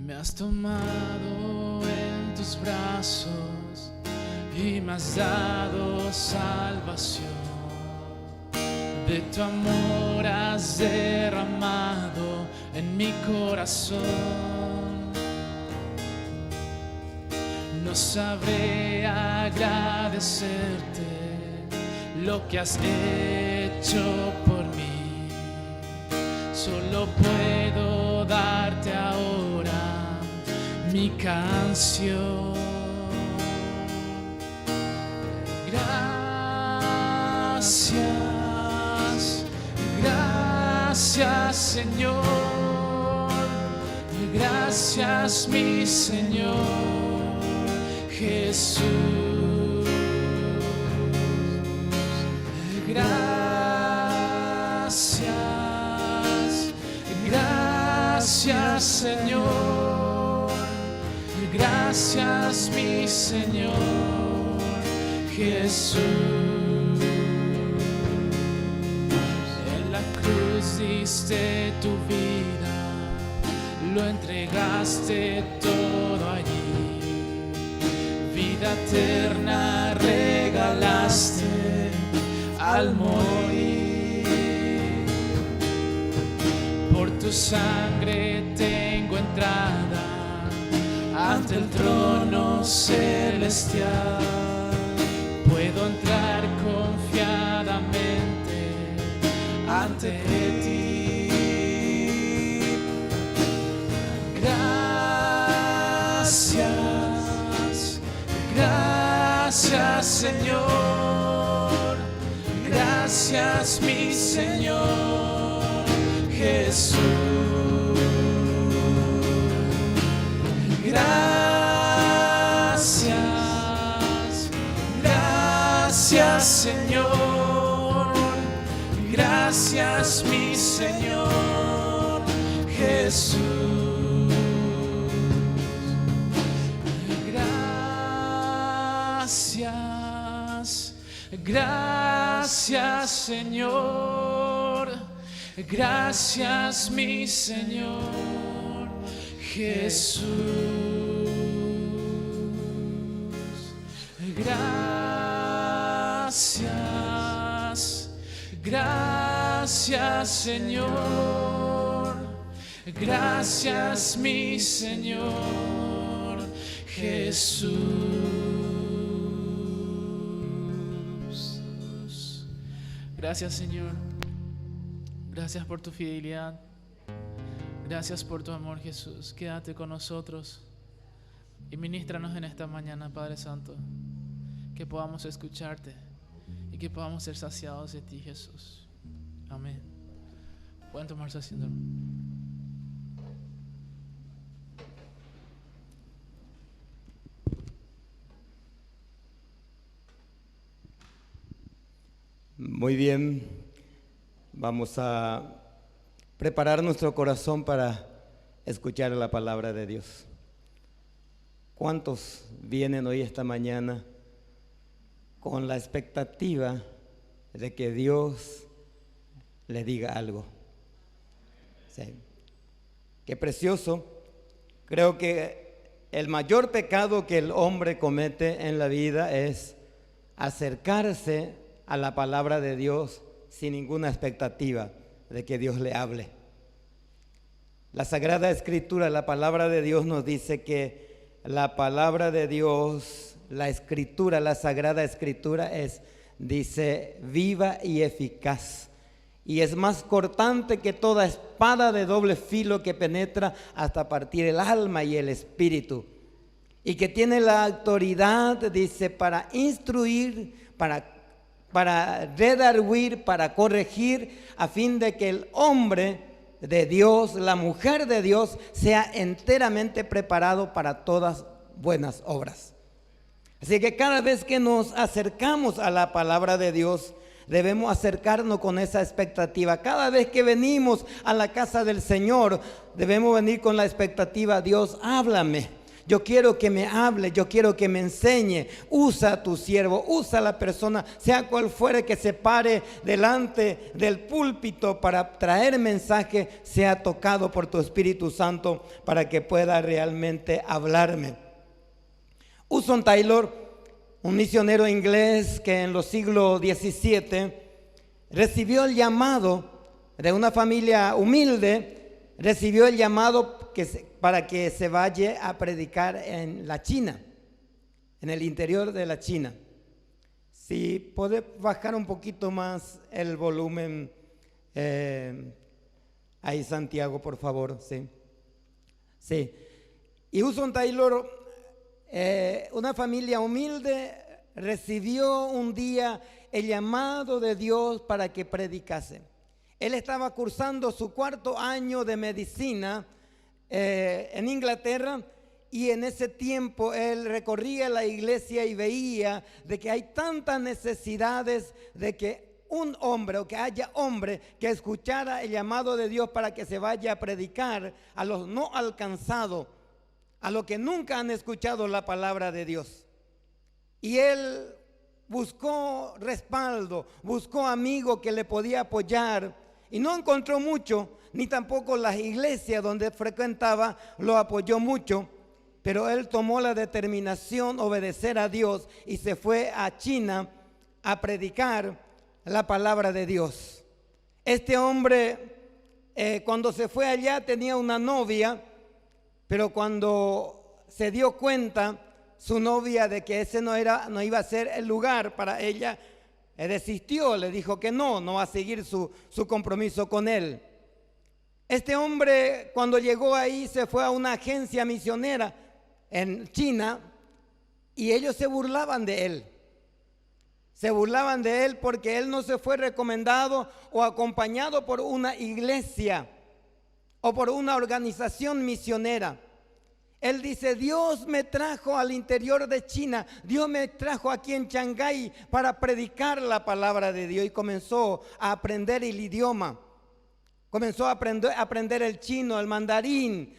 Me has tomado en tus brazos y me has dado salvación. De tu amor has derramado en mi corazón. No sabré agradecerte lo que has hecho por mí. Solo puedo darte ahora mi canción. Gracias, gracias Señor, gracias mi Señor Jesús. Gracias, gracias Señor, gracias mi Señor Jesús. En la cruz diste tu vida, lo entregaste todo allí. Vida eterna regalaste al morir. Por tu sangre tengo entrada ante el trono celestial. Puedo entrar confiadamente ante ti. Gracias, gracias Señor, gracias mi Señor Jesús. Gracias, gracias Señor, gracias mi Señor Jesús. Gracias, gracias Señor, gracias mi Señor Jesús. Gracias, gracias Señor, gracias mi Señor Jesús. Gracias Señor, gracias por tu fidelidad, gracias por tu amor Jesús. Quédate con nosotros y ministranos en esta mañana, Padre Santo, que podamos escucharte y que podamos ser saciados de ti, Jesús. Amén. Pueden tomar su asiento. Muy bien, vamos a preparar nuestro corazón para escuchar la palabra de Dios. ¿Cuántos vienen hoy esta mañana con la expectativa de que Dios les diga algo? Sí. Qué precioso. Creo que el mayor pecado que el hombre comete en la vida es acercarse a la palabra de Dios sin ninguna expectativa de que Dios le hable. La Sagrada Escritura, la palabra de Dios nos dice que la palabra de Dios, la Escritura, la Sagrada Escritura dice, viva y eficaz. Y es más cortante que toda espada de doble filo que penetra hasta partir el alma y el espíritu. Y que tiene la autoridad, dice, para instruir, para redarguir, para corregir, a fin de que el hombre de Dios, la mujer de Dios, sea enteramente preparado para todas buenas obras. Así que cada vez que nos acercamos a la palabra de Dios, debemos acercarnos con esa expectativa. Cada vez que venimos a la casa del Señor, debemos venir con la expectativa, Dios, háblame. Yo quiero que me hable, yo quiero que me enseñe. Usa a tu siervo, usa a la persona, sea cual fuere que se pare delante del púlpito para traer mensaje, sea tocado por tu Espíritu Santo para que pueda realmente hablarme. Hudson Taylor, un misionero inglés que en los siglos XVII recibió el llamado de una familia humilde, recibió el llamado para que se vaya a predicar en la China, en el interior de la China. Si puede bajar un poquito más el volumen, ahí Santiago, por favor, sí. Sí. Y Hudson Taylor, una familia humilde, recibió un día el llamado de Dios para que predicase. Él estaba cursando su 4º año de medicina en Inglaterra, y en ese tiempo él recorría la iglesia y veía de que hay tantas necesidades de que un hombre, o que haya hombre que escuchara el llamado de Dios para que se vaya a predicar a los no alcanzados, a los que nunca han escuchado la palabra de Dios. Y él buscó respaldo, buscó amigos que le podía apoyar, y no encontró mucho, ni tampoco las iglesias donde frecuentaba lo apoyó mucho, pero él tomó la determinación de obedecer a Dios y se fue a China a predicar la palabra de Dios. Este hombre, cuando se fue allá, tenía una novia, pero cuando se dio cuenta su novia de que ese no iba a ser el lugar para ella, desistió, le dijo que no va a seguir su compromiso con él. Este hombre, cuando llegó ahí, se fue a una agencia misionera en China, y ellos se burlaban de él. Se burlaban de él porque él no se fue recomendado o acompañado por una iglesia o por una organización misionera. Él dice: Dios me trajo al interior de China, Dios me trajo aquí en Shanghái para predicar la palabra de Dios. Y comenzó a aprender el idioma, comenzó a aprender el chino, el mandarín,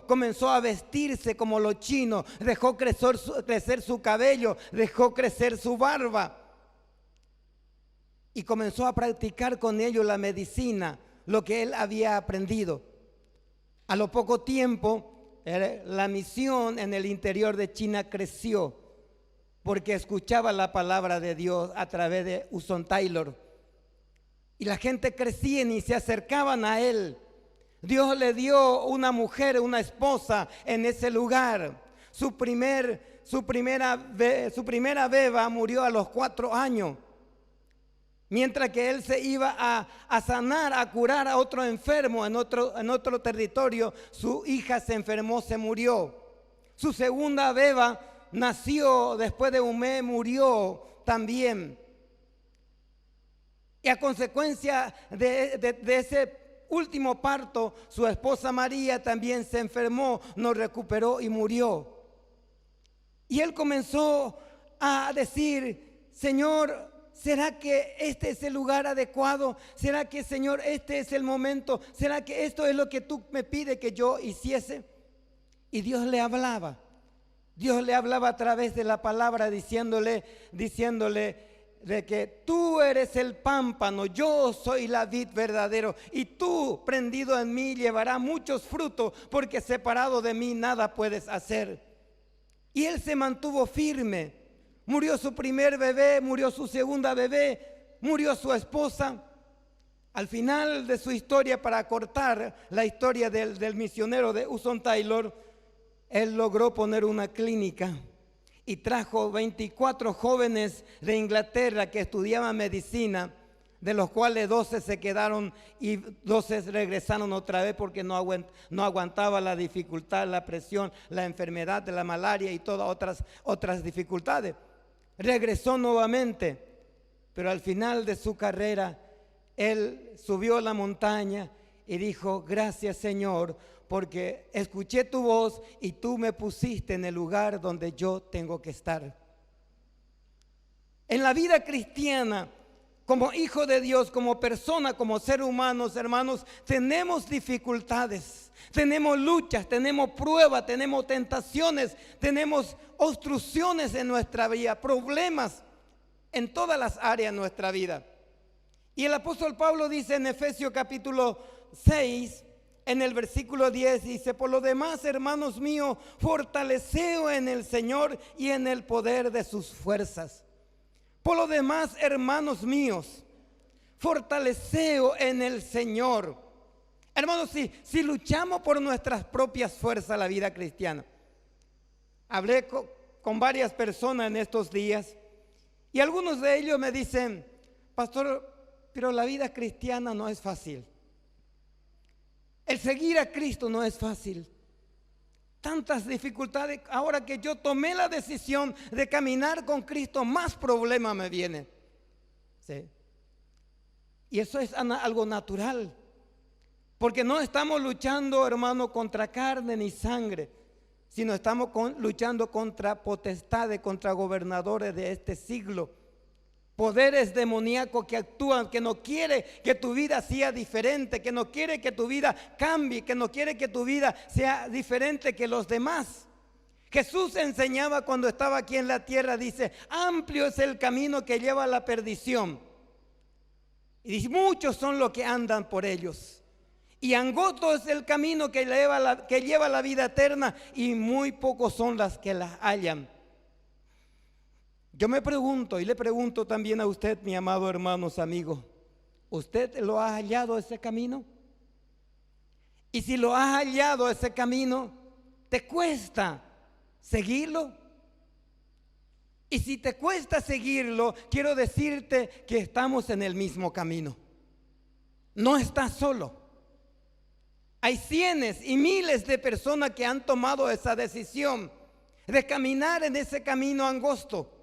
comenzó a vestirse como los chinos, dejó crecer su cabello, dejó crecer su barba, y comenzó a practicar con ellos la medicina, lo que él había aprendido. A lo poco tiempo, la misión en el interior de China creció porque escuchaba la palabra de Dios a través de Hudson Taylor, y la gente crecía y se acercaban a él. Dios le dio una mujer, una esposa en ese lugar. Su primera beba murió a los 4 años. Mientras que él se iba a sanar, a curar a otro enfermo en otro territorio, su hija se enfermó, se murió. Su segunda beba nació después de un mes, murió también. Y a consecuencia de ese último parto, su esposa María también se enfermó, no recuperó y murió. Y él comenzó a decir: Señor, ¿será que este es el lugar adecuado? ¿Será que, Señor, este es el momento? ¿Será que esto es lo que tú me pides que yo hiciese? Y Dios le hablaba a través de la palabra, diciéndole de que tú eres el pámpano, yo soy la vid verdadero, y tú, prendido en mí, llevarás muchos frutos, porque separado de mí nada puedes hacer. Y él se mantuvo firme. Murió su primer bebé, murió su segunda bebé, murió su esposa. Al final de su historia, para cortar la historia del misionero de Hudson Taylor, él logró poner una clínica y trajo 24 jóvenes de Inglaterra que estudiaban medicina, de los cuales 12 se quedaron y 12 regresaron otra vez porque no aguantaba la dificultad, la presión, la enfermedad de la malaria y todas otras dificultades. Regresó nuevamente, pero al final de su carrera, él subió a la montaña y dijo: gracias, Señor, porque escuché tu voz y tú me pusiste en el lugar donde yo tengo que estar. En la vida cristiana, como hijo de Dios, como persona, como ser humanos, hermanos, tenemos dificultades. Tenemos luchas, tenemos pruebas, tenemos tentaciones, tenemos obstrucciones en nuestra vida, problemas en todas las áreas de nuestra vida. Y el apóstol Pablo dice en Efesios capítulo 6, en el versículo 10, dice: por lo demás, hermanos míos, fortaleceos en el Señor y en el poder de sus fuerzas. Por lo demás, hermanos míos, fortaleceos en el Señor. Hermanos, si luchamos por nuestras propias fuerzas la vida cristiana. Hablé con varias personas en estos días y algunos de ellos me dicen: pastor, pero la vida cristiana no es fácil. El seguir a Cristo no es fácil. Tantas dificultades. Ahora que yo tomé la decisión de caminar con Cristo, más problemas me vienen. ¿Sí? Y eso es algo natural. Porque no estamos luchando, hermano, contra carne ni sangre, sino estamos luchando contra potestades, contra gobernadores de este siglo. Poderes demoníacos que actúan, que no quiere que tu vida sea diferente, que no quiere que tu vida cambie, que no quiere que tu vida sea diferente que los demás. Jesús enseñaba cuando estaba aquí en la tierra, dice: amplio es el camino que lleva a la perdición, y dice: muchos son los que andan por ellos. Y angosto es el camino que lleva a la vida eterna, y muy pocos son las que la hallan. Yo me pregunto y le pregunto también a usted, mi amado hermanos, amigos: ¿usted lo ha hallado ese camino? Y si lo has hallado ese camino, ¿te cuesta seguirlo? Y si te cuesta seguirlo, quiero decirte que estamos en el mismo camino. No estás solo. Hay cientos y miles de personas que han tomado esa decisión de caminar en ese camino angosto,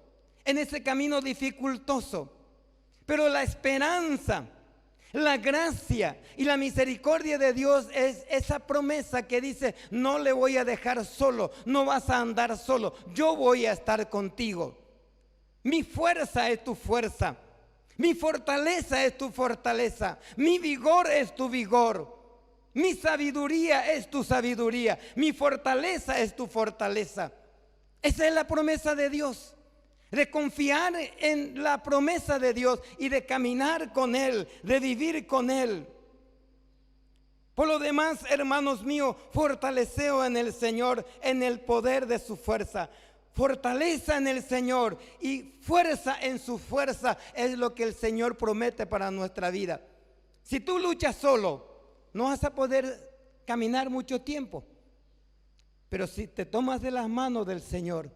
en ese camino dificultoso. Pero la esperanza, la gracia y la misericordia de Dios es esa promesa que dice: no le voy a dejar solo, no vas a andar solo, yo voy a estar contigo. Mi fuerza es tu fuerza, mi fortaleza es tu fortaleza, mi vigor es tu vigor, mi sabiduría es tu sabiduría, mi fortaleza es tu fortaleza. Esa es la promesa de Dios. De confiar en la promesa de Dios y de caminar con Él, de vivir con Él. Por lo demás, hermanos míos, fortaleceos en el Señor, en el poder de su fuerza. Fortaleza en el Señor y fuerza en su fuerza es lo que el Señor promete para nuestra vida. Si tú luchas solo, no vas a poder caminar mucho tiempo. Pero si te tomas de las manos del Señor,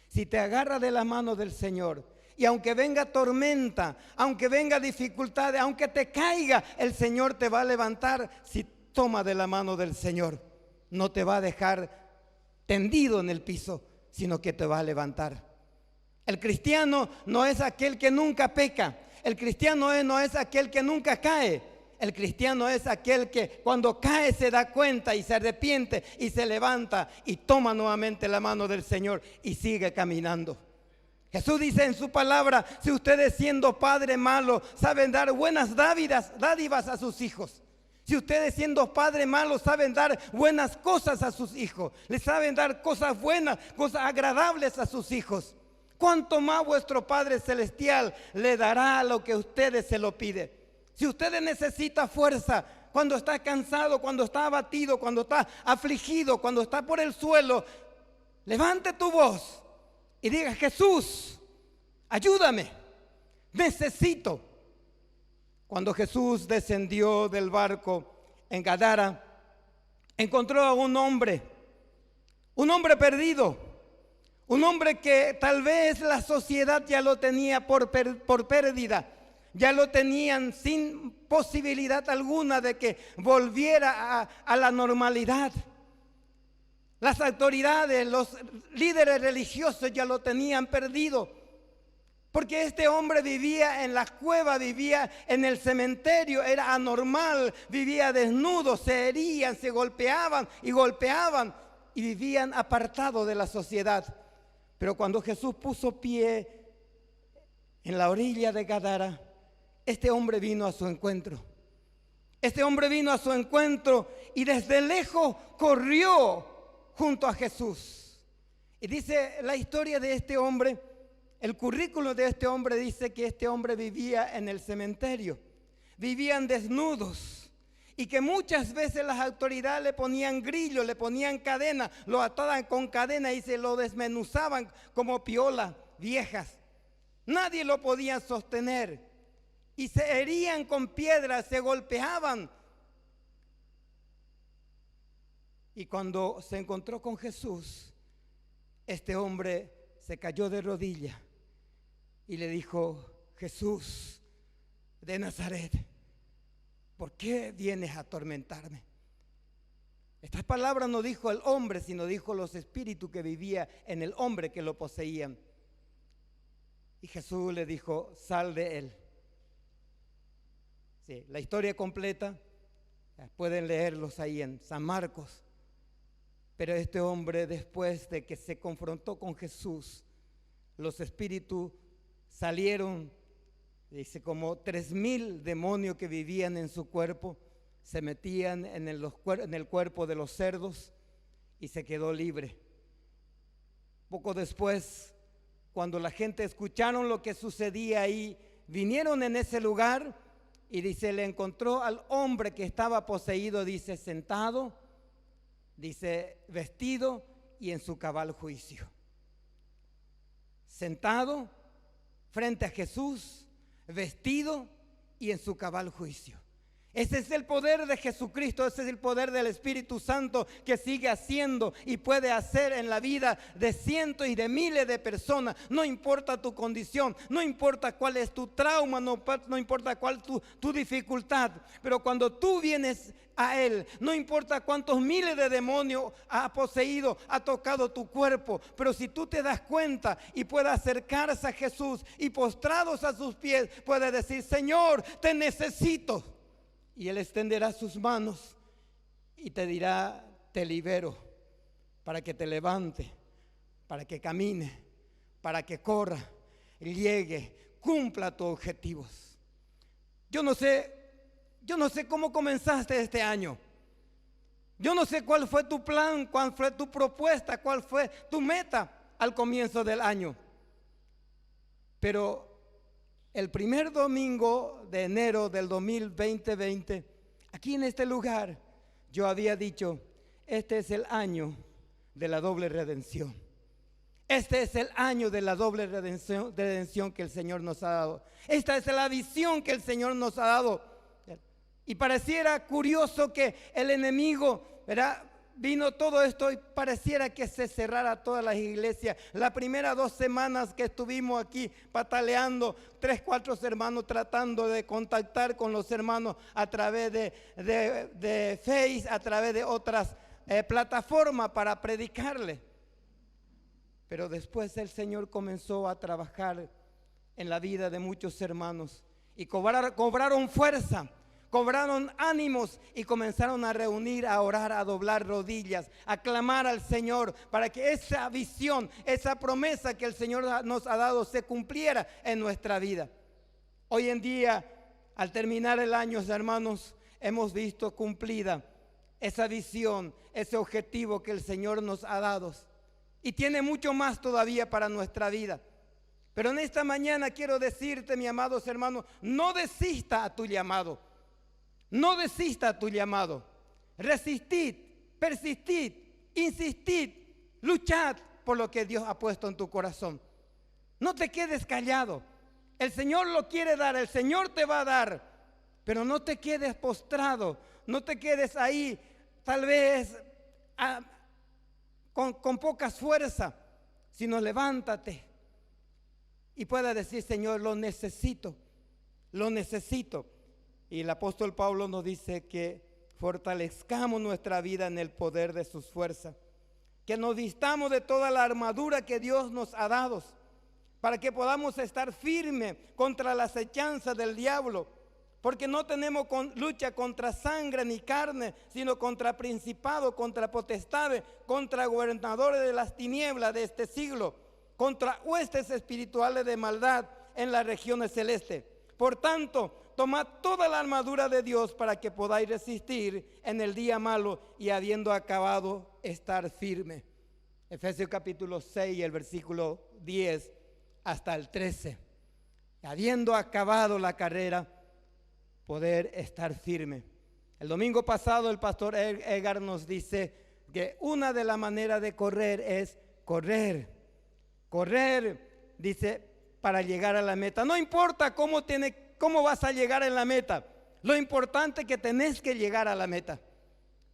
si te agarras de la mano del Señor, y aunque venga tormenta, aunque venga dificultades, aunque te caiga, el Señor te va a levantar. Si tomas de la mano del Señor, no te va a dejar tendido en el piso, sino que te va a levantar. El cristiano no es aquel que nunca peca. El cristiano no es aquel que nunca cae. El cristiano es aquel que cuando cae se da cuenta y se arrepiente y se levanta y toma nuevamente la mano del Señor y sigue caminando. Jesús dice en su palabra: si ustedes, siendo padres malos, saben dar buenas dádivas a sus hijos, si ustedes, siendo padres malos, saben dar buenas cosas a sus hijos, les saben dar cosas buenas, cosas agradables a sus hijos, ¿cuánto más vuestro Padre Celestial le dará a lo que ustedes se lo piden? Si ustedes necesitan fuerza cuando está cansado, cuando está abatido, cuando está afligido, cuando está por el suelo, levante tu voz y diga: Jesús, ayúdame, necesito. Cuando Jesús descendió del barco en Gadara, encontró a un hombre perdido, un hombre que tal vez la sociedad ya lo tenía por pérdida. Ya lo tenían sin posibilidad alguna de que volviera a la normalidad. Las autoridades, los líderes religiosos ya lo tenían perdido. Porque este hombre vivía en la cueva, vivía en el cementerio, era anormal, vivía desnudo, se herían, se golpeaban y vivían apartados de la sociedad. Pero cuando Jesús puso pie en la orilla de Gadara, este hombre vino a su encuentro. Este hombre vino a su encuentro y desde lejos corrió junto a Jesús. Y dice la historia de este hombre, el currículo de este hombre dice que este hombre vivía en el cementerio, vivían desnudos y que muchas veces las autoridades le ponían grillo, le ponían cadena, lo ataban con cadena y se lo desmenuzaban como piolas viejas. Nadie lo podía sostener y se herían con piedras, se golpeaban. Y cuando se encontró con Jesús, este hombre se cayó de rodillas y le dijo: Jesús de Nazaret, ¿por qué vienes a atormentarme? Estas palabras no dijo el hombre, sino dijo los espíritus que vivían en el hombre que lo poseían. Y Jesús le dijo: sal de él. Sí, la historia completa pueden leerlos ahí en San Marcos. Pero este hombre, después de que se confrontó con Jesús, los espíritus salieron, dice, como 3,000 demonios que vivían en su cuerpo, se metían en el cuerpo de los cerdos y se quedó libre. Poco después, cuando la gente escucharon lo que sucedía ahí, vinieron en ese lugar y dice, le encontró al hombre que estaba poseído, dice, sentado, dice, vestido y en su cabal juicio. Sentado frente a Jesús, vestido y en su cabal juicio. Ese es el poder de Jesucristo, ese es el poder del Espíritu Santo que sigue haciendo y puede hacer en la vida de cientos y de miles de personas. No importa tu condición, no importa cuál es tu trauma, no importa cuál tu dificultad, pero cuando tú vienes a Él, no importa cuántos miles de demonios ha poseído, ha tocado tu cuerpo, pero si tú te das cuenta y puedes acercarse a Jesús y postrados a sus pies, puedes decir, Señor, te necesito. Y Él extenderá sus manos y te dirá, te libero, para que te levante, para que camine, para que corra, llegue, cumpla tus objetivos. Yo no sé cómo comenzaste este año. Yo no sé cuál fue tu plan, cuál fue tu propuesta, cuál fue tu meta al comienzo del año. Pero el primer domingo de enero del 2020, aquí en este lugar, yo había dicho, este es el año de la doble redención. Este es el año de la doble redención que el Señor nos ha dado. Esta es la visión que el Señor nos ha dado. Y pareciera curioso que el enemigo, ¿verdad?, vino todo esto y pareciera que se cerrara todas las iglesias. Las primeras 2 semanas que estuvimos aquí pataleando, 3, 4 hermanos tratando de contactar con los hermanos a través de Face, a través de otras plataformas para predicarle. Pero después el Señor comenzó a trabajar en la vida de muchos hermanos y cobraron fuerza. Cobraron ánimos y comenzaron a reunir, a orar, a doblar rodillas, a clamar al Señor para que esa visión, esa promesa que el Señor nos ha dado se cumpliera en nuestra vida. Hoy en día, al terminar el año, hermanos, hemos visto cumplida esa visión, ese objetivo que el Señor nos ha dado. Y tiene mucho más todavía para nuestra vida. Pero en esta mañana quiero decirte, mis amados hermanos, no desista a tu llamado. No desista a tu llamado. Resistid, persistid, insistid, luchad por lo que Dios ha puesto en tu corazón. No te quedes callado. El Señor lo quiere dar, el Señor te va a dar. Pero no te quedes postrado, no te quedes ahí, tal vez con poca fuerza, sino levántate y pueda decir, Señor, lo necesito, lo necesito. Y el apóstol Pablo nos dice que fortalezcamos nuestra vida en el poder de sus fuerzas, que nos vistamos de toda la armadura que Dios nos ha dado, para que podamos estar firmes contra la acechanza del diablo, porque no tenemos lucha contra sangre ni carne, sino contra principados, contra potestades, contra gobernadores de las tinieblas de este siglo, contra huestes espirituales de maldad en las regiones celestes. Por tanto, tomad toda la armadura de Dios para que podáis resistir en el día malo y habiendo acabado, estar firme. Efesios capítulo 6, el versículo 10 hasta el 13. Habiendo acabado la carrera, poder estar firme. El domingo pasado el pastor Edgar nos dice que una de las maneras de correr es correr. Correr, dice, para llegar a la meta. No importa cómo vas a llegar a la meta. Lo importante es que tenés que llegar a la meta.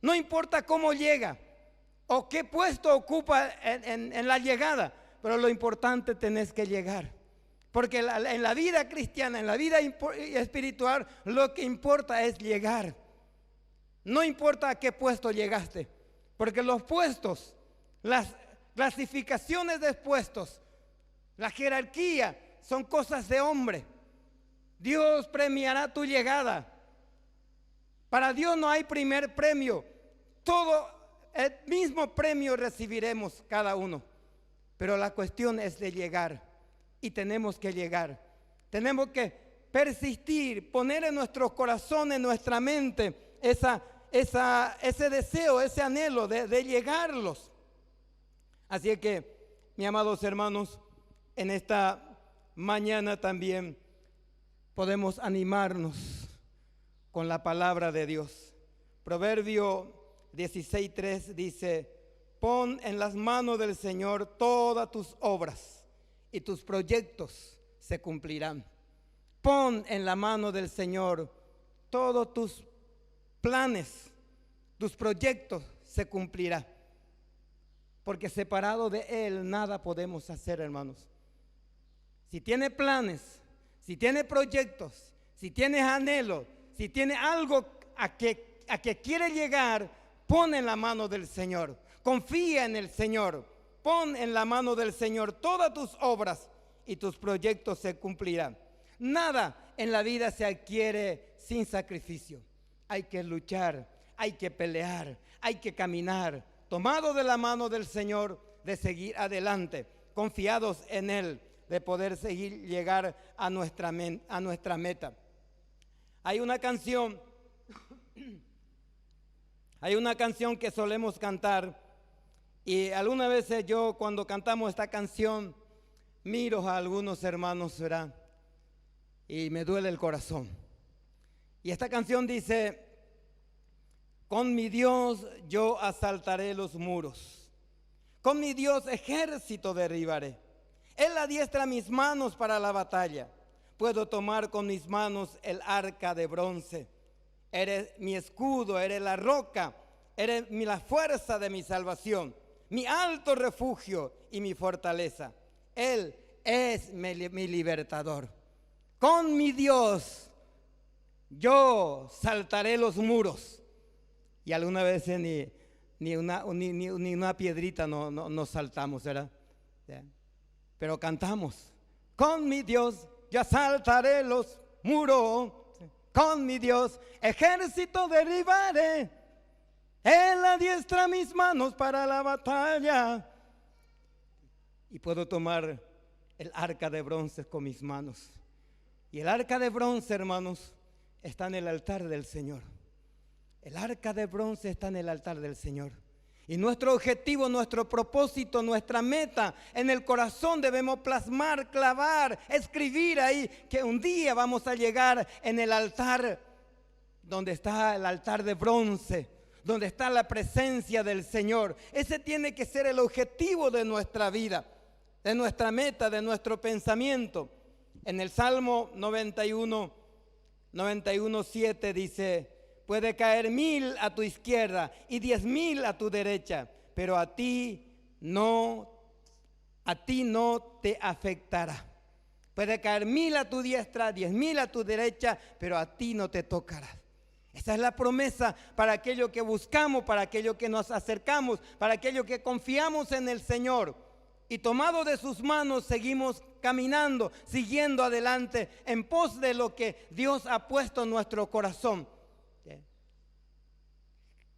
No importa cómo llega o qué puesto ocupa en la llegada, pero lo importante tenés que llegar. Porque en la vida cristiana, en la vida espiritual, lo que importa es llegar. No importa a qué puesto llegaste, porque los puestos, las clasificaciones de puestos, la jerarquía son cosas de hombre. Dios premiará tu llegada. Para Dios no hay primer premio. Todo el mismo premio recibiremos cada uno. Pero la cuestión es de llegar. Y tenemos que llegar. Tenemos que persistir, poner en nuestro corazón, en nuestra mente, ese deseo, ese anhelo de llegarlos. Así que, mis amados hermanos, en esta mañana también podemos animarnos con la palabra de Dios. Proverbio 16:3 dice: pon en las manos del Señor todas tus obras y tus proyectos se cumplirán. Pon en la mano del Señor todos tus planes, tus proyectos se cumplirán. Porque separado de Él nada podemos hacer, hermanos. Si tiene planes, si tiene proyectos, si tienes anhelo, si tiene algo a que quiere llegar, pon en la mano del Señor. Confía en el Señor. Pon en la mano del Señor todas tus obras y tus proyectos se cumplirán. Nada en la vida se adquiere sin sacrificio. Hay que luchar, hay que pelear, hay que caminar, tomado de la mano del Señor, de seguir adelante, confiados en Él, de poder seguir llegar a nuestra meta. Hay una canción que solemos cantar, y algunas veces yo cuando cantamos esta canción miro a algunos hermanos, ¿verdad? Y me duele el corazón. Y esta canción dice: con mi Dios yo asaltaré los muros, con mi Dios ejército derribaré. Él adiestra mis manos para la batalla, puedo tomar con mis manos el arca de bronce. Eres mi escudo, eres la roca, eres la fuerza de mi salvación, mi alto refugio y mi fortaleza. Él es mi libertador. Con mi Dios yo saltaré los muros. Y algunas veces ni una piedrita no saltamos, ¿verdad? Pero cantamos: con mi Dios yo saltaré los muros, con mi Dios ejército derribaré. Él adiestra mis manos para la batalla. Y puedo tomar el arca de bronce con mis manos. Y el arca de bronce, hermanos, está en el altar del Señor. El arca de bronce está en el altar del Señor. Y nuestro objetivo, nuestro propósito, nuestra meta en el corazón debemos plasmar, clavar, escribir ahí que un día vamos a llegar en el altar donde está el altar de bronce, donde está la presencia del Señor. Ese tiene que ser el objetivo de nuestra vida, de nuestra meta, de nuestro pensamiento. En el Salmo 91:7 dice: puede caer 1000 a tu izquierda y 10,000 a tu derecha, pero a ti no te afectará. Puede caer 1000 a tu diestra, 10,000 a tu derecha, pero a ti no te tocará. Esa es la promesa para aquello que buscamos, para aquello que nos acercamos, para aquello que confiamos en el Señor. Y tomado de sus manos seguimos caminando, siguiendo adelante en pos de lo que Dios ha puesto en nuestro corazón.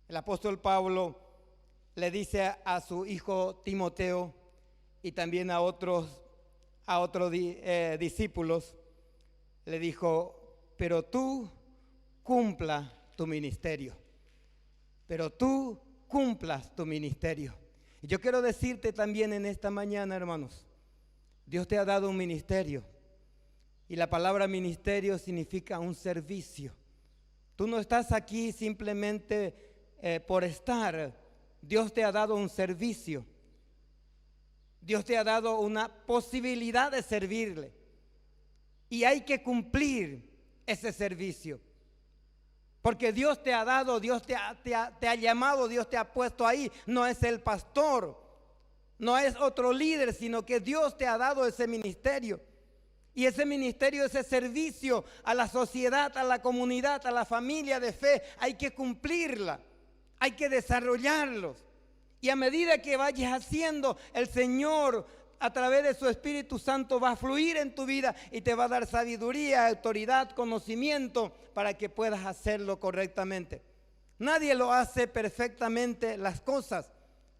El apóstol Pablo le dice a su hijo Timoteo y también a otros discípulos, le dijo, pero tú cumpla tu ministerio. Pero tú cumplas tu ministerio. Y yo quiero decirte también en esta mañana, hermanos, Dios te ha dado un ministerio. Y la palabra ministerio significa un servicio. Tú no estás aquí simplemente por estar. Dios te ha dado un servicio. Dios te ha dado una posibilidad de servirle. Y hay que cumplir ese servicio. Porque Dios te ha dado, Dios te ha llamado, Dios te ha puesto ahí. No es el pastor, no es otro líder, sino que Dios te ha dado ese ministerio. Y ese ministerio, ese servicio a la sociedad, a la comunidad, a la familia de fe, hay que cumplirla, hay que desarrollarlos. Y a medida que vayas haciendo, el Señor a través de su Espíritu Santo va a fluir en tu vida y te va a dar sabiduría, autoridad, conocimiento para que puedas hacerlo correctamente. Nadie lo hace perfectamente las cosas.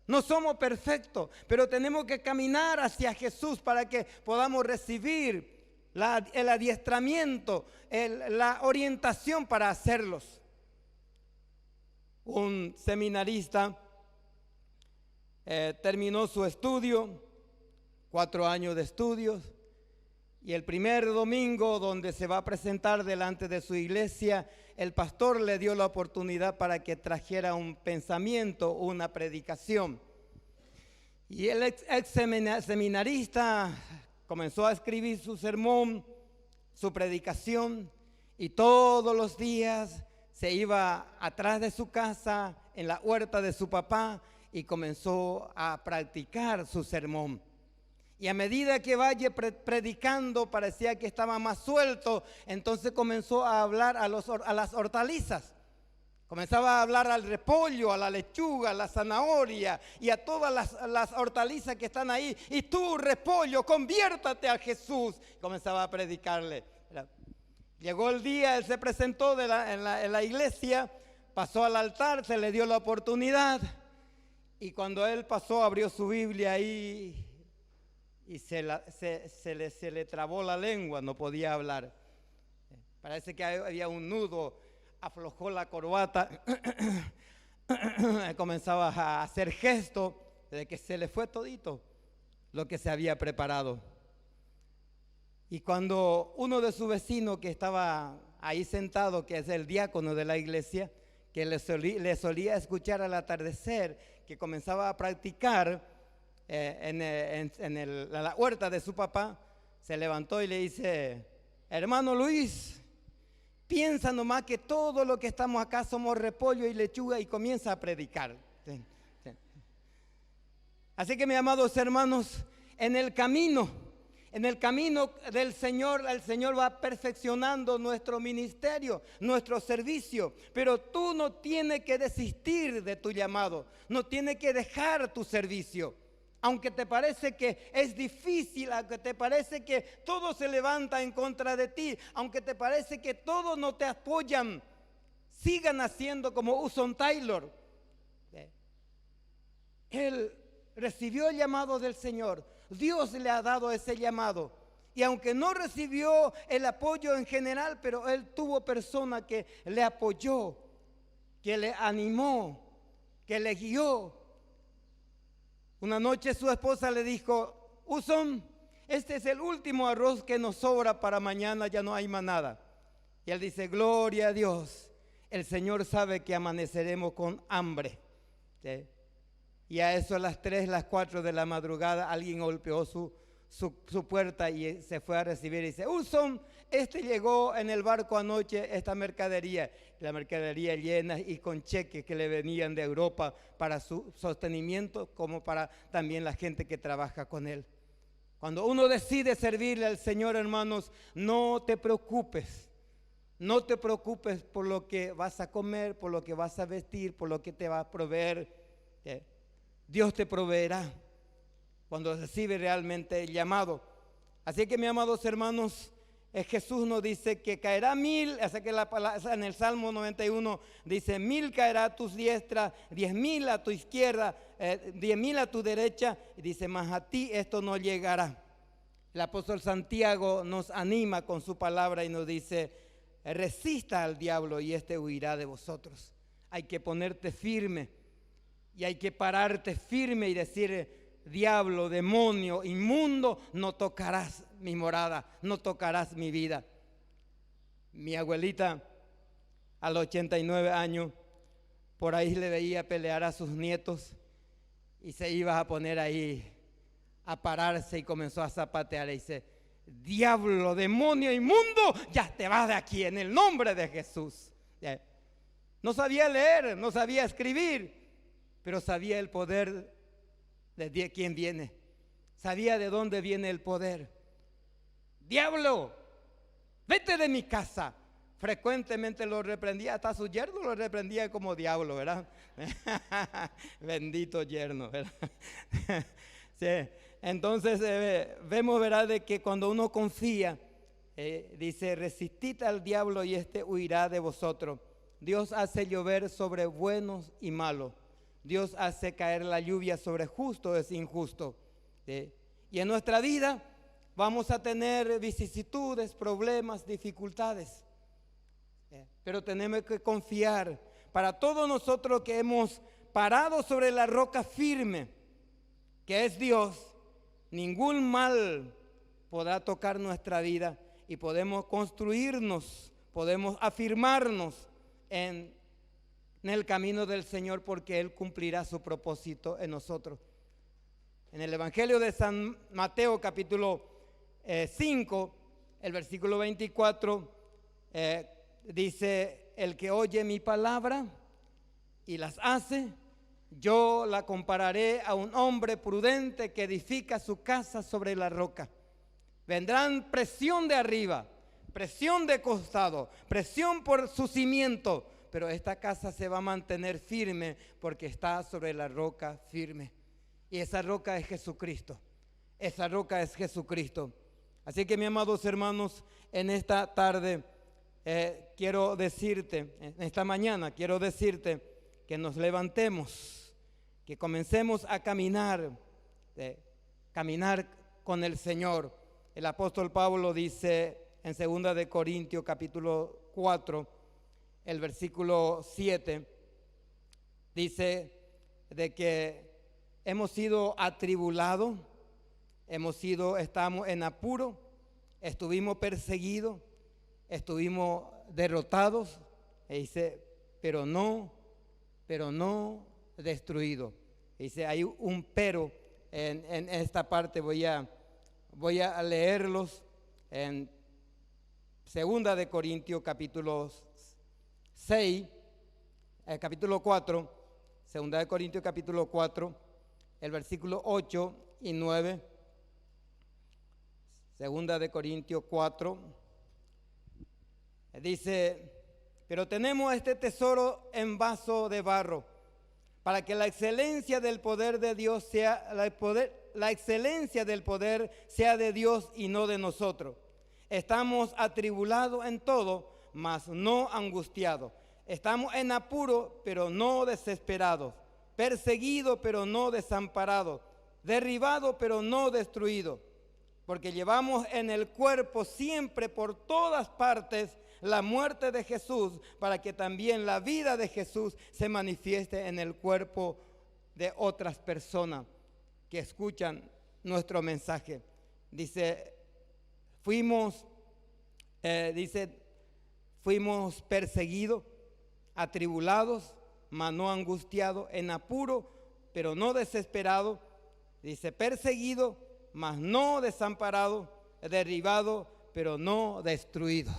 No somos perfectos, pero tenemos que caminar hacia Jesús para que podamos recibir el adiestramiento, la orientación para hacerlos. Un seminarista terminó su estudio, 4 años de estudios, y el primer domingo donde se va a presentar delante de su iglesia, el pastor le dio la oportunidad para que trajera un pensamiento, una predicación. Y el ex seminarista comenzó a escribir su sermón, su predicación, y todos los días se iba atrás de su casa, en la huerta de su papá, y comenzó a practicar su sermón. Y a medida que vaya predicando, parecía que estaba más suelto, entonces comenzó a hablar a las hortalizas. Comenzaba a hablar al repollo, a la lechuga, a la zanahoria y a todas las hortalizas que están ahí. Y tú, repollo, conviértate a Jesús. Comenzaba a predicarle. Llegó el día, él se presentó en la iglesia, pasó al altar, se le dio la oportunidad. Y cuando él pasó, abrió su Biblia ahí y se le trabó la lengua, no podía hablar. Parece que había un nudo, aflojó la corbata, comenzaba a hacer gestos de que se le fue todito lo que se había preparado. Y cuando uno de sus vecinos que estaba ahí sentado, que es el diácono de la iglesia, que le solía escuchar al atardecer, que comenzaba a practicar en la huerta de su papá, se levantó y le dice: hermano Luis, piensa nomás que todo lo que estamos acá somos repollo y lechuga, y comienza a predicar. Sí, sí. Así que, mis amados hermanos, en el camino del Señor, el Señor va perfeccionando nuestro ministerio, nuestro servicio. Pero tú no tienes que desistir de tu llamado, no tienes que dejar tu servicio. Aunque te parece que es difícil, aunque te parece que todo se levanta en contra de ti, aunque te parece que todos no te apoyan, sigan haciendo como Hudson Taylor. Él recibió el llamado del Señor. Dios le ha dado ese llamado. Y aunque no recibió el apoyo en general, pero él tuvo personas que le apoyó, que le animó, que le guió. Una noche su esposa le dijo: Hudson, este es el último arroz que nos sobra para mañana, ya no hay más nada. Y él dice: gloria a Dios, el Señor sabe que amaneceremos con hambre. ¿Sí? Y a eso, a las 3, las 4 de la madrugada, alguien golpeó su puerta y se fue a recibir y dice: Hudson, llegó en el barco anoche esta mercadería. La mercadería llena y con cheques que le venían de Europa para su sostenimiento, como para también la gente que trabaja con él. Cuando uno decide servirle al Señor, hermanos, no te preocupes. No te preocupes por lo que vas a comer, por lo que vas a vestir, por lo que te va a proveer. Dios te proveerá cuando recibe realmente el llamado. Así que, mis amados hermanos, Jesús nos dice que caerá 1000, así que en el Salmo 91 dice: 1000 caerá a tu diestra, 10,000 a tu izquierda, 10,000 a tu derecha, y dice: mas a ti esto no llegará. El apóstol Santiago nos anima con su palabra y nos dice: resista al diablo y éste huirá de vosotros. Hay que ponerte firme y hay que pararte firme y decir: diablo, demonio, inmundo, no tocarás mi morada, no tocarás mi vida. Mi abuelita, a los 89 años, por ahí le veía pelear a sus nietos y se iba a poner ahí a pararse y comenzó a zapatear y dice: diablo, demonio, inmundo, ya te vas de aquí en el nombre de Jesús. No sabía leer, no sabía escribir, pero sabía el poder de quién viene, sabía de dónde viene el poder. Diablo, vete de mi casa. Frecuentemente lo reprendía, hasta su yerno lo reprendía como diablo, ¿verdad? Bendito yerno, ¿verdad? Sí. Entonces vemos, ¿verdad?, de que cuando uno confía, dice: resistid al diablo y éste huirá de vosotros. Dios hace llover sobre buenos y malos. Dios hace caer la lluvia sobre justos e injustos. ¿Sí? Y en nuestra vida vamos a tener vicisitudes, problemas, dificultades. Pero tenemos que confiar. Para todos nosotros que hemos parado sobre la roca firme, que es Dios, ningún mal podrá tocar nuestra vida y podemos construirnos, podemos afirmarnos en el camino del Señor, porque Él cumplirá su propósito en nosotros. En el Evangelio de San Mateo capítulo 5, el versículo 24, dice: el que oye mi palabra y las hace, yo la compararé a un hombre prudente que edifica su casa sobre la roca. Vendrán presión de arriba, presión de costado, presión por su cimiento, pero esta casa se va a mantener firme porque está sobre la roca firme. Y esa roca es Jesucristo. Esa roca es Jesucristo. Así que, mis amados hermanos, en esta tarde quiero decirte, en esta mañana quiero decirte que nos levantemos, que comencemos a caminar, caminar con el Señor. El apóstol Pablo dice en 2 de Corintios capítulo 4, el versículo 7, dice de que hemos sido atribulados, estamos en apuro, estuvimos perseguidos, estuvimos derrotados, y dice, pero no destruidos. Dice, hay un pero en esta parte, voy a leerlos en 2 de Corintios capítulo 6, capítulo 4, 2 de Corintios capítulo 4, el versículo 8 y 9. 2 de Corintios 4, dice: pero tenemos este tesoro en vaso de barro, para que la excelencia del poder de Dios sea la excelencia del poder sea de Dios y no de nosotros. Estamos atribulados en todo, mas no angustiados. Estamos en apuro, pero no desesperados. Perseguidos, pero no desamparados. Derribados, pero no destruidos. Porque llevamos en el cuerpo siempre por todas partes la muerte de Jesús, para que también la vida de Jesús se manifieste en el cuerpo de otras personas que escuchan nuestro mensaje. Dice, fuimos perseguidos, atribulados, mas no angustiados, en apuro, pero no desesperados. Dice, perseguidos, mas no desamparados, derribados, pero no destruidos.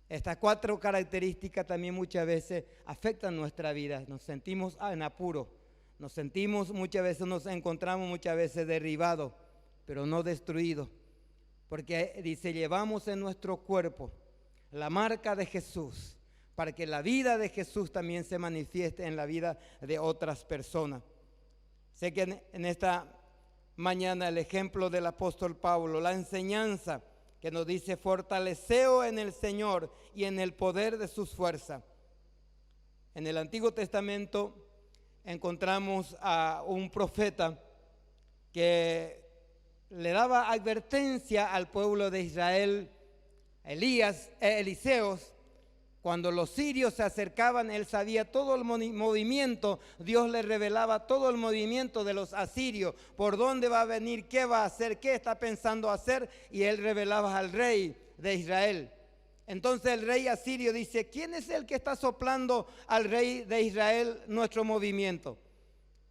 Estas 4 características también muchas veces afectan nuestra vida. Nos sentimos en apuro, nos sentimos muchas veces, nos encontramos muchas veces derribados, pero no destruidos. Porque dice, llevamos en nuestro cuerpo la marca de Jesús, para que la vida de Jesús también se manifieste en la vida de otras personas. Sé que en esta mañana el ejemplo del apóstol Pablo, la enseñanza que nos dice, fortaleceos en el Señor y en el poder de sus fuerzas. En el Antiguo Testamento encontramos a un profeta que le daba advertencia al pueblo de Israel, Eliseo. Cuando los sirios se acercaban, él sabía todo el movimiento. Dios le revelaba todo el movimiento de los asirios, por dónde va a venir, qué va a hacer, qué está pensando hacer, y él revelaba al rey de Israel. Entonces el rey asirio dice: ¿quién es el que está soplando al rey de Israel nuestro movimiento?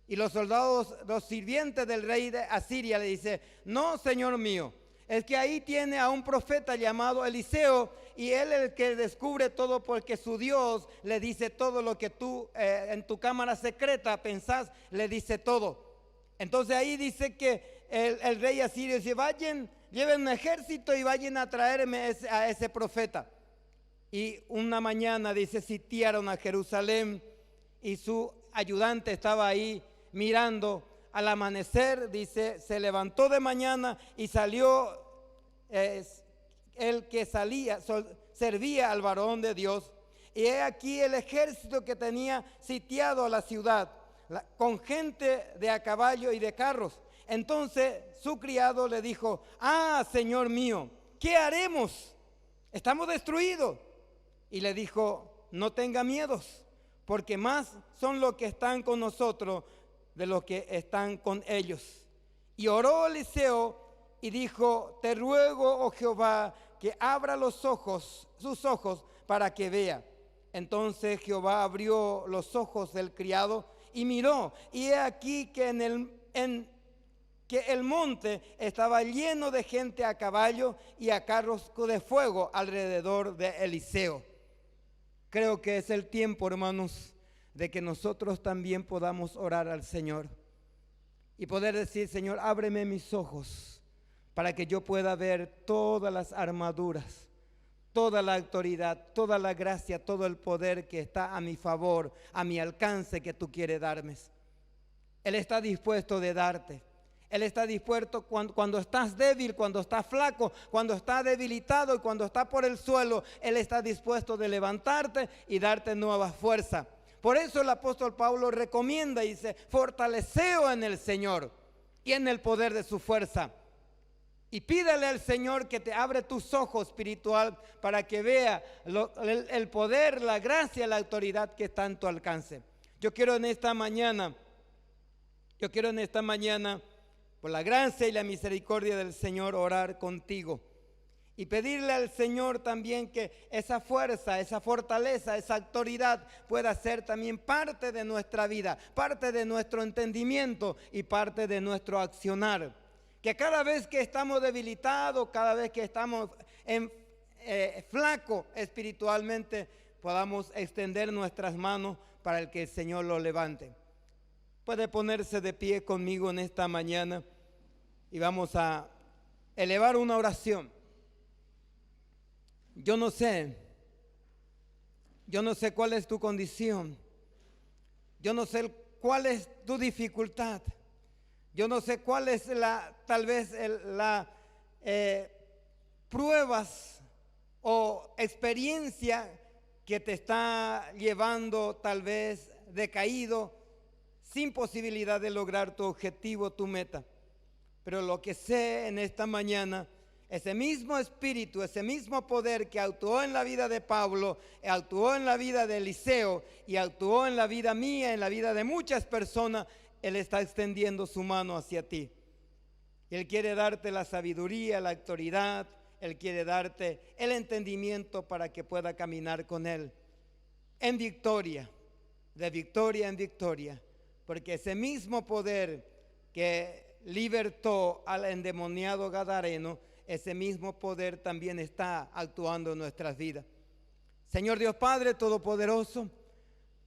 Y los soldados, los sirvientes del rey de Asiria le dicen: no, señor mío, es que ahí tiene a un profeta llamado Eliseo, y él es el que descubre todo, porque su Dios le dice todo lo que tú en tu cámara secreta pensás, le dice todo. Entonces ahí dice que el rey asirio dice: vayan, lleven un ejército y vayan a traerme a ese profeta. Y una mañana, dice, sitiaron a Jerusalén, y su ayudante estaba ahí mirando. Al amanecer, dice, se levantó de mañana y salió el que salía, servía al varón de Dios. Y he aquí el ejército que tenía sitiado a la ciudad, con gente de a caballo y de carros. Entonces su criado le dijo: ah, señor mío, ¿qué haremos? Estamos destruidos. Y le dijo: no tenga miedos, porque más son los que están con nosotros de los que están con ellos. Y oró Eliseo y dijo: te ruego, oh Jehová, que abra sus ojos para que vea. Entonces Jehová abrió los ojos del criado y miró, y he aquí que el monte estaba lleno de gente a caballo y a carros de fuego alrededor de Eliseo. Creo que es el tiempo, hermanos, de que nosotros también podamos orar al Señor y poder decir: Señor, ábreme mis ojos para que yo pueda ver todas las armaduras, toda la autoridad, toda la gracia, todo el poder que está a mi favor, a mi alcance, que tú quieres darme. Él está dispuesto de darte. Él está dispuesto cuando estás débil, cuando estás flaco, cuando estás debilitado y cuando estás por el suelo. Él está dispuesto de levantarte y darte nueva fuerza. Por eso el apóstol Pablo recomienda y dice: fortaleceos en el Señor y en el poder de su fuerza. Y pídale al Señor que te abre tus ojos espiritual para que vea el poder, la gracia, la autoridad que está en tu alcance. Yo quiero en esta mañana, por la gracia y la misericordia del Señor, orar contigo y pedirle al Señor también que esa fuerza, esa fortaleza, esa autoridad pueda ser también parte de nuestra vida, parte de nuestro entendimiento y parte de nuestro accionar. Que cada vez que estamos debilitados, cada vez que estamos flacos espiritualmente, podamos extender nuestras manos para el que el Señor lo levante. Puede ponerse de pie conmigo en esta mañana y vamos a elevar una oración. Yo no sé cuál es tu condición. Yo no sé cuál es tu dificultad. Yo no sé cuál es tal vez pruebas o experiencia que te está llevando tal vez decaído, sin posibilidad de lograr tu objetivo, tu meta. Pero lo que sé en esta mañana, ese mismo espíritu, ese mismo poder que actuó en la vida de Pablo, actuó en la vida de Eliseo y actuó en la vida mía, en la vida de muchas personas, Él está extendiendo su mano hacia ti. Él quiere darte la sabiduría, la autoridad. Él quiere darte el entendimiento para que pueda caminar con Él en victoria, de victoria en victoria. Porque ese mismo poder que libertó al endemoniado gadareno, ese mismo poder también está actuando en nuestras vidas. Señor Dios Padre Todopoderoso,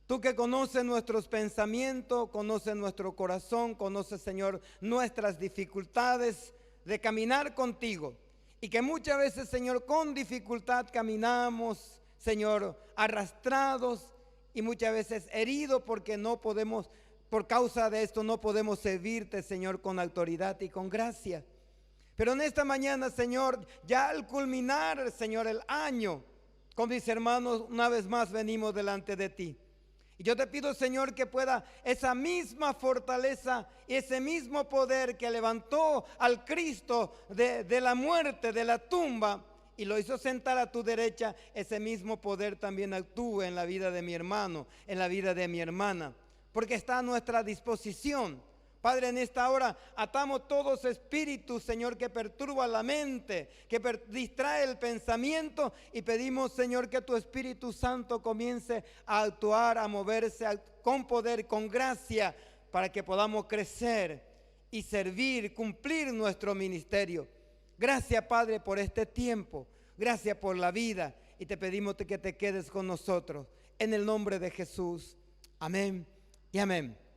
tú que conoces nuestros pensamientos, conoces nuestro corazón, conoces, Señor, nuestras dificultades de caminar contigo. Y que muchas veces, Señor, con dificultad caminamos, Señor, arrastrados y muchas veces heridos porque no podemos, por causa de esto no podemos servirte, Señor, con autoridad y con gracia. Pero en esta mañana, Señor, ya al culminar, Señor, el año, con mis hermanos, una vez más venimos delante de ti. Y yo te pido, Señor, que pueda esa misma fortaleza y ese mismo poder que levantó al Cristo de la muerte, de la tumba, y lo hizo sentar a tu derecha, ese mismo poder también actúe en la vida de mi hermano, en la vida de mi hermana, porque está a nuestra disposición. Padre, en esta hora atamos todos espíritus, Señor, que perturba la mente, que distrae el pensamiento, y pedimos, Señor, que tu Espíritu Santo comience a actuar, a moverse con poder, con gracia, para que podamos crecer y servir, cumplir nuestro ministerio. Gracias, Padre, por este tiempo. Gracias por la vida, y te pedimos que te quedes con nosotros. En el nombre de Jesús. Amén y amén.